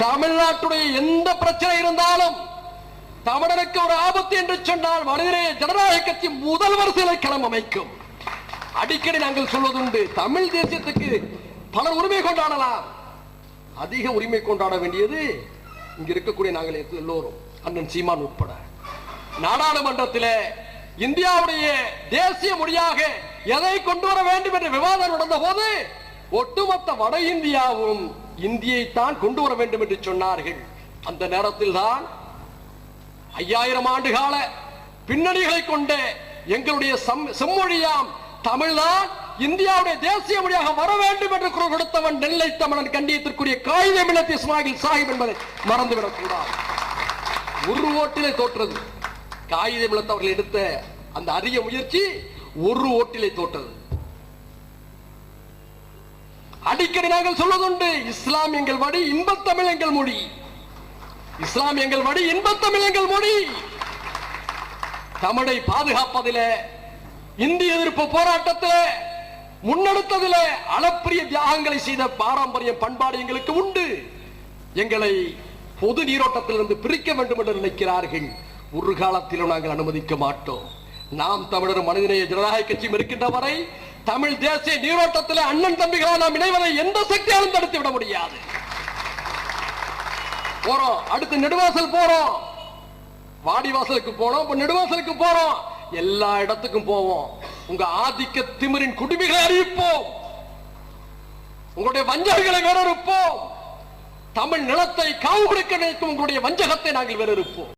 தமிழ்நாட்டுடைய எந்த பிரச்சனை இருந்தாலும் தமிழருக்கு ஒரு ஆபத்து என்று சொன்னால் மனிதநேய ஜனநாயக கட்சி முதல் வரிசையில் களம் அமைக்கும். அடிக்கடி நாங்கள் சொல்வதுண்டு, தமிழ் தேசியத்துக்கு பலர் உரிமை கொண்டாடலாம், அதிக உரிமை கொண்டாட வேண்டியது இங்க இருக்கக்கூடிய நாங்கள் எல்லோரும், அண்ணன் சீமான் உட்பட. நாடாளுமன்றத்தில் இந்தியாவுடைய தேசிய மொழியாக எதை கொண்டு வர வேண்டும் என்ற விவாதம் நடந்த போது ஒட்டுமொத்த வட இந்தியாவும் இந்தியை தான் கொண்டு வர வேண்டும் என்று சொன்னார்கள். அந்த நேரத்தில் தான் 5000 ஆண்டு கால பின்னணிகளை கொண்ட எங்களுடைய செம்மொழியாம் தமிழ்தான் இந்தியாவுடைய தேசிய மொழியாக வர வேண்டும் என்று குரல் கொடுத்தவன் நெல்லை தமிழன் கண்டியத்திற்குரிய காயிதே மில்லத் இஸ்மாயில் சாஹிப் என்பதை மறந்துவிடக் கூடாது. ஒரு ஓட்டிலே தோற்றது. காயிதே மில்லத் அவர்கள் எடுத்த அந்த அரிய முயற்சி ஒரு ஓட்டிலே தோற்றது. அடிக்கடி நாங்கள் சொல்வதுண்டு, இஸ்லாம் எங்கள் வழி, இன்பத்தமிழ் எங்கள் மொழி. இஸ்லாம் எங்கள் வழி, இன்பத்தமிழ் எங்கள் மொழி. தமிழை பாதுகாப்பதிலே, இந்திய எதிர்ப்பு போராட்டத்தில் முன்னெடுத்ததில் அளப்பரிய தியாகங்களை செய்த பாரம்பரியம் பண்பாடு எங்களுக்கு உண்டு. எங்களை பொது நீரோட்டத்திலிருந்து பிரிக்க வேண்டும் என்று நினைக்கிறார்கள். ஒரு காலத்திலும் நாங்கள் அனுமதிக்க மாட்டோம். நாம் தமிழர் மனிதநேய ஜனநாயக கட்சியும் இருக்கின்ற வரை தமிழ் தேசிய நீரோட்டத்தில் அண்ணன் தம்பிகளால் நாம் இணைவதை எந்த சக்தியாலும் தடுத்து விட முடியாது. போறோம், அடுத்து நெடுவாசல் போறோம், வாடிவாசலுக்கு போனோம், இப்ப நெடுவாசலுக்கு போறோம், எல்லா இடத்துக்கும் போவோம். உங்க ஆதிக்க திமிரின் குடிமைகளை அறிவிப்போம், உங்களுடைய வஞ்சகங்களை வேறறுப்போம், தமிழ் நிலத்தை காவு கொடுக்க நினைக்கும் உங்களுடைய வஞ்சகத்தை நாங்கள் வேறறுப்போம்.